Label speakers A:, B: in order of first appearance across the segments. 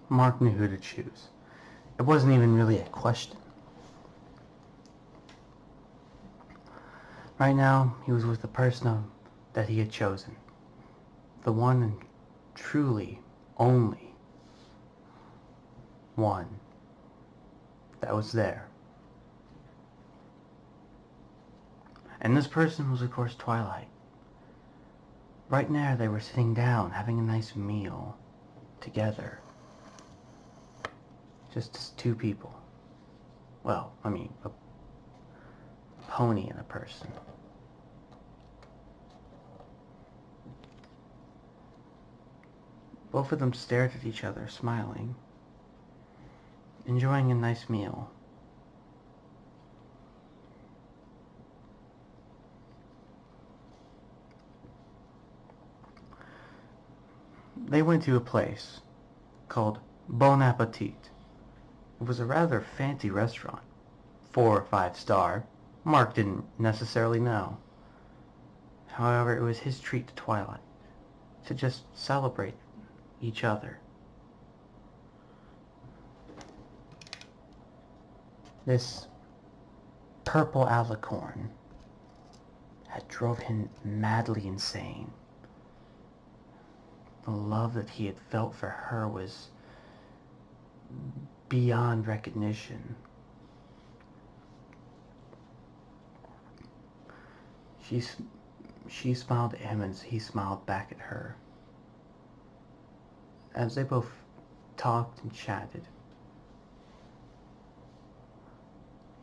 A: Mark knew who to choose. It wasn't even really a question. Right now, he was with the person that he had chosen. The one and truly only one that was there. And this person was, of course, Twilight. Right now, they were sitting down, having a nice meal together. Just as two people. Well, I mean, a pony and a person. Both of them stared at each other, smiling, enjoying a nice meal. They went to a place called Bon Appetit. It was a rather fancy restaurant, 4 or 5 star. Mark didn't necessarily know. However, it was his treat to Twilight, to just celebrate each other. This purple alicorn had drove him madly insane. The love that he had felt for her was beyond recognition. She smiled at him and he smiled back at her. As they both talked and chatted,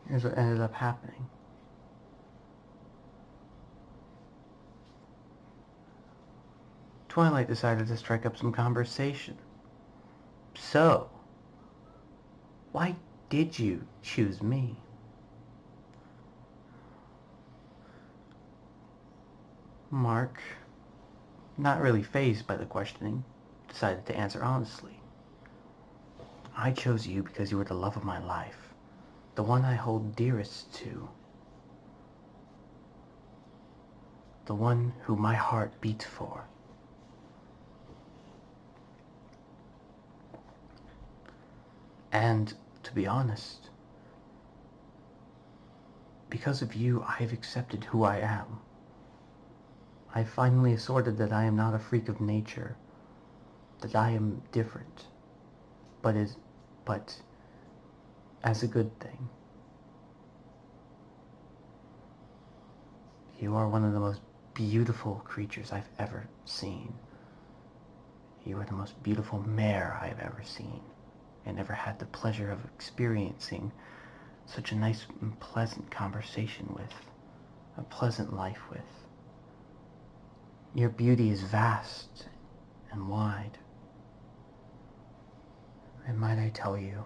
A: here's what ended up happening. Twilight decided to strike up some conversation. So, why did you choose me? Mark, not really fazed by the questioning, decided to answer honestly. I chose you because you were the love of my life, the one I hold dearest to, the one who my heart beats for. And, to be honest, because of you, I have accepted who I am. I finally asserted that I am not a freak of nature, that I am different, but as a good thing. You are one of the most beautiful creatures I've ever seen. You are the most beautiful mare I have ever seen, and never had the pleasure of experiencing such a nice and pleasant conversation with, a pleasant life with. Your beauty is vast and wide. And might I tell you,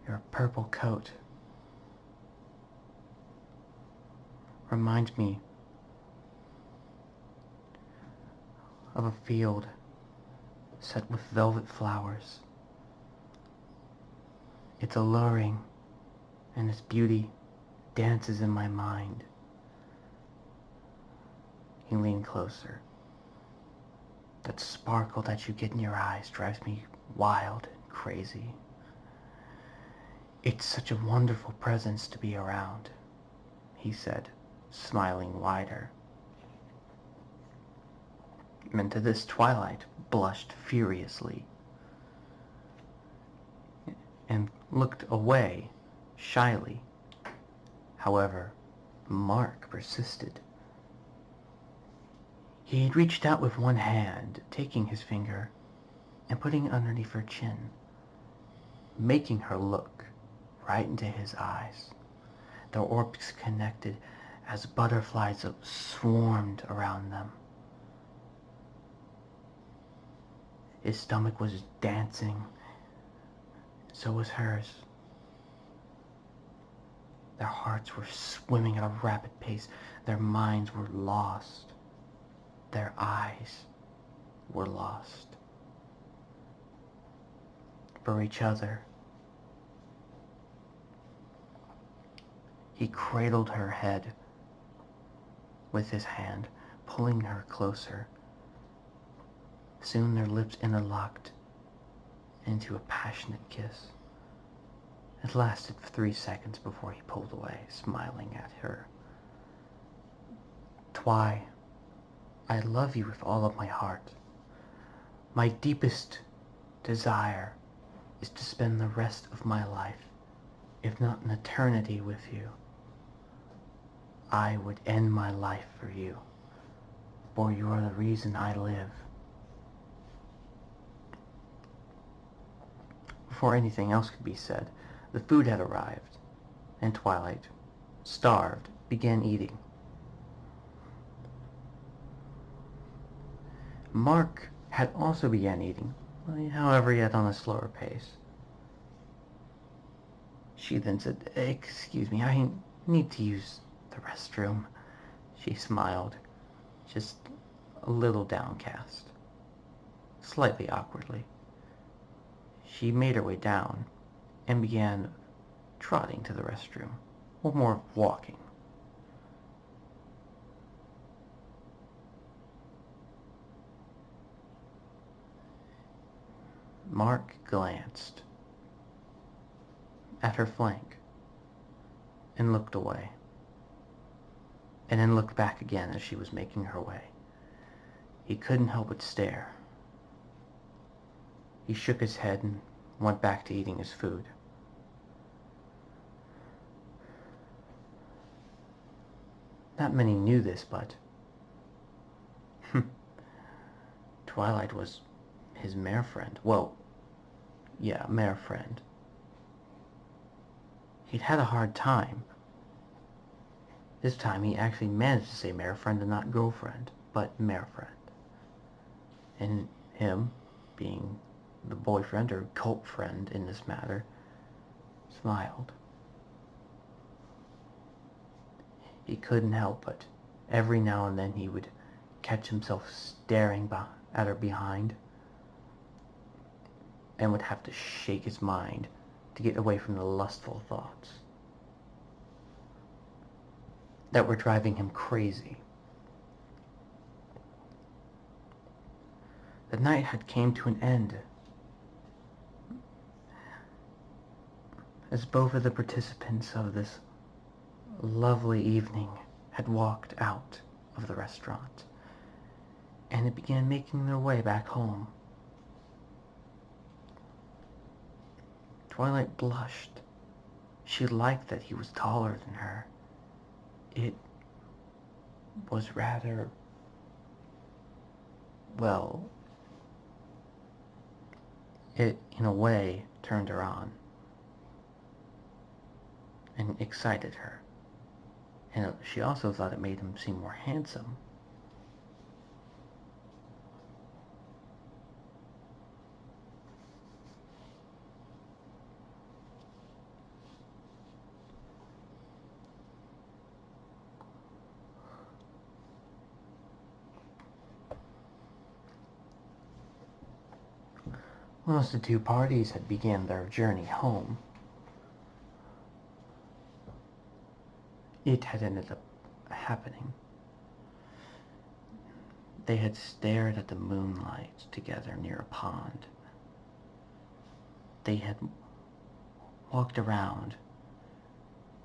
A: your purple coat reminds me of a field set with velvet flowers. It's alluring, and its beauty dances in my mind. He leaned closer. That sparkle that you get in your eyes drives me wild and crazy. It's such a wonderful presence to be around, he said, smiling wider. And to this, Twilight blushed furiously and looked away shyly. However, Mark persisted. He had reached out with one hand, taking his finger and putting it underneath her chin, making her look right into his eyes. Their orbs connected as butterflies swarmed around them. His stomach was dancing, so was hers. Their hearts were swimming at a rapid pace. Their minds were lost. Their eyes were lost for each other. He cradled her head with his hand, pulling her closer. Soon their lips interlocked into a passionate kiss. It lasted for 3 seconds before he pulled away, smiling at her. Twi, I love you with all of my heart. My deepest desire is to spend the rest of my life, if not an eternity, with you. I would end my life for you, for you are the reason I live. Before anything else could be said, the food had arrived, and Twilight, starved, began eating. Mark had also begun eating, however yet on a slower pace. She then said, "Excuse me, I need to use the restroom." She smiled, just a little downcast, slightly awkwardly. She made her way down and began trotting to the restroom, or more walking. Mark glanced at her flank and looked away, and then looked back again as she was making her way. He couldn't help but stare. He shook his head and went back to eating his food. Not many knew this, but Twilight was his mare friend. Well, yeah, mare friend. He'd had a hard time. This time he actually managed to say mare friend and not girlfriend, but mare friend. And him, being the boyfriend or cult friend in this matter, smiled. He couldn't help but every now and then he would catch himself staring at her behind, and would have to shake his mind to get away from the lustful thoughts that were driving him crazy. The night had came to an end, as both of the participants of this lovely evening had walked out of the restaurant, and had began making their way back home. Twilight blushed. She liked that he was taller than her. It was rather, well, it in a way turned her on and excited her. And she also thought it made him seem more handsome. Once the two parties had begun their journey home, it had ended up happening. They had stared at the moonlight together near a pond. They had walked around.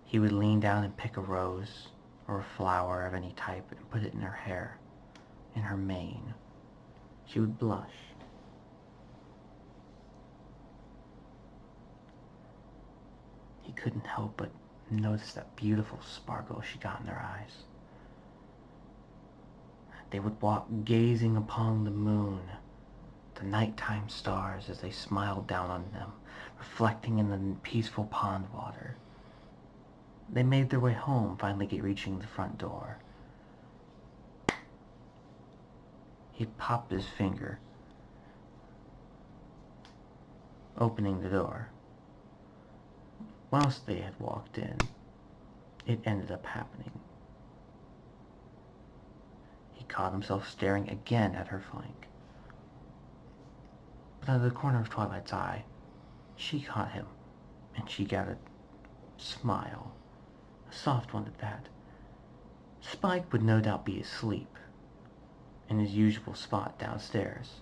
A: He would lean down and pick a rose or a flower of any type and put it in her hair, in her mane. She would blush. He couldn't help but notice that beautiful sparkle she got in their eyes. They would walk gazing upon the moon, the nighttime stars as they smiled down on them, reflecting in the peaceful pond water. They made their way home, finally reaching the front door. He popped his finger, opening the door. Whilst they had walked in, it ended up happening. He caught himself staring again at her flank. But out of the corner of Twilight's eye, she caught him, and she got a smile, a soft one at that. Spike would no doubt be asleep in his usual spot downstairs,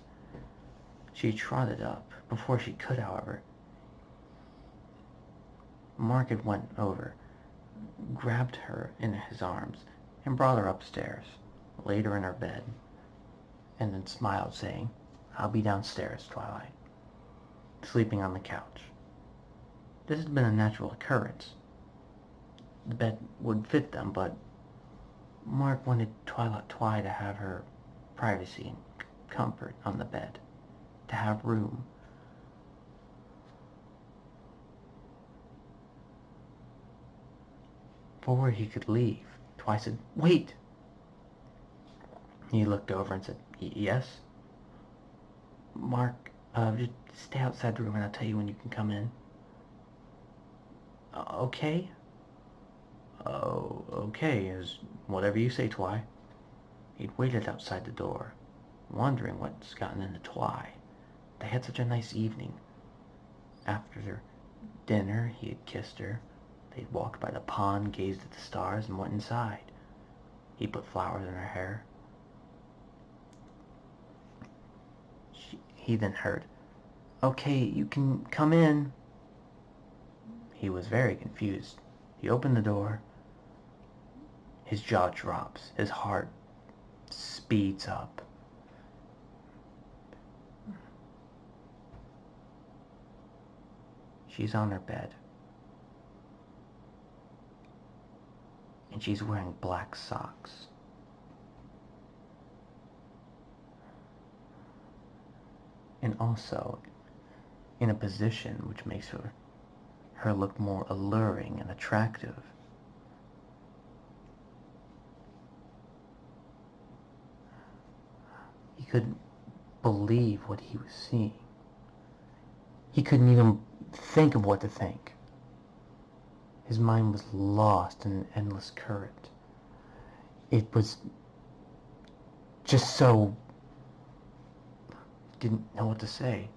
A: She trotted up. Before she could, however, Mark had went over, grabbed her in his arms, and brought her upstairs, laid her in her bed, and then smiled, saying, "I'll be downstairs, Twilight," sleeping on the couch. This had been a natural occurrence. The bed would fit them, but Mark wanted Twilight to have her privacy and comfort on the bed, to have room. Before he could leave, Twi said, "Wait!" He looked over and said, "Yes?" "Mark, just stay outside the room and I'll tell you when you can come in." "Okay?" "Oh, okay, is whatever you say, Twi." He'd waited outside the door, wondering what's gotten into Twi. They had such a nice evening. After their dinner, he had kissed her. They'd walked by the pond, gazed at the stars, and went inside. He put flowers in her hair. He then heard, "Okay, you can come in." He was very confused. He opened the door. His jaw drops. His heart speeds up. She's on her bed. And she's wearing black socks. And also in a position which makes her look more alluring and attractive. He couldn't believe what he was seeing. He couldn't even think of what to think. His mind was lost in an endless current. It was just so... didn't know what to say.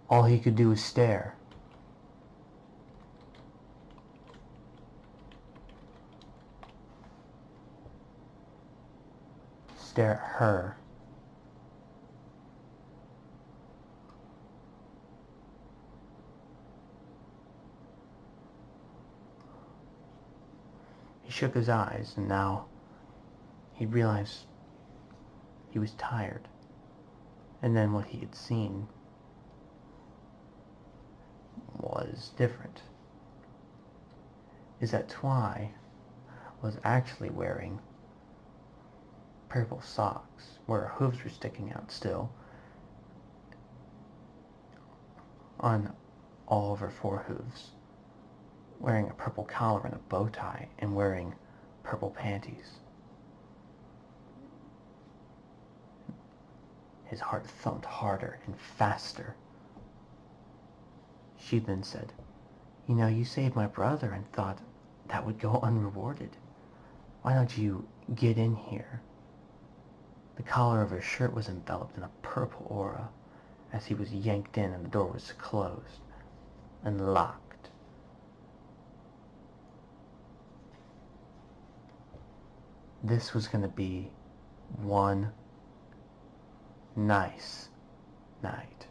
A: All he could do was stare. Stare at her. He shook his eyes, and now he realized he was tired. And then what he had seen was different. Is that Twi was actually wearing purple socks, where her hooves were sticking out still, on all of her four hooves, wearing a purple collar and a bow tie, and wearing purple panties. His heart thumped harder and faster. She then said, "You know, you saved my brother and thought that would go unrewarded. Why don't you get in here?" The collar of her shirt was enveloped in a purple aura as he was yanked in and the door was closed and locked. This was going to be one nice night.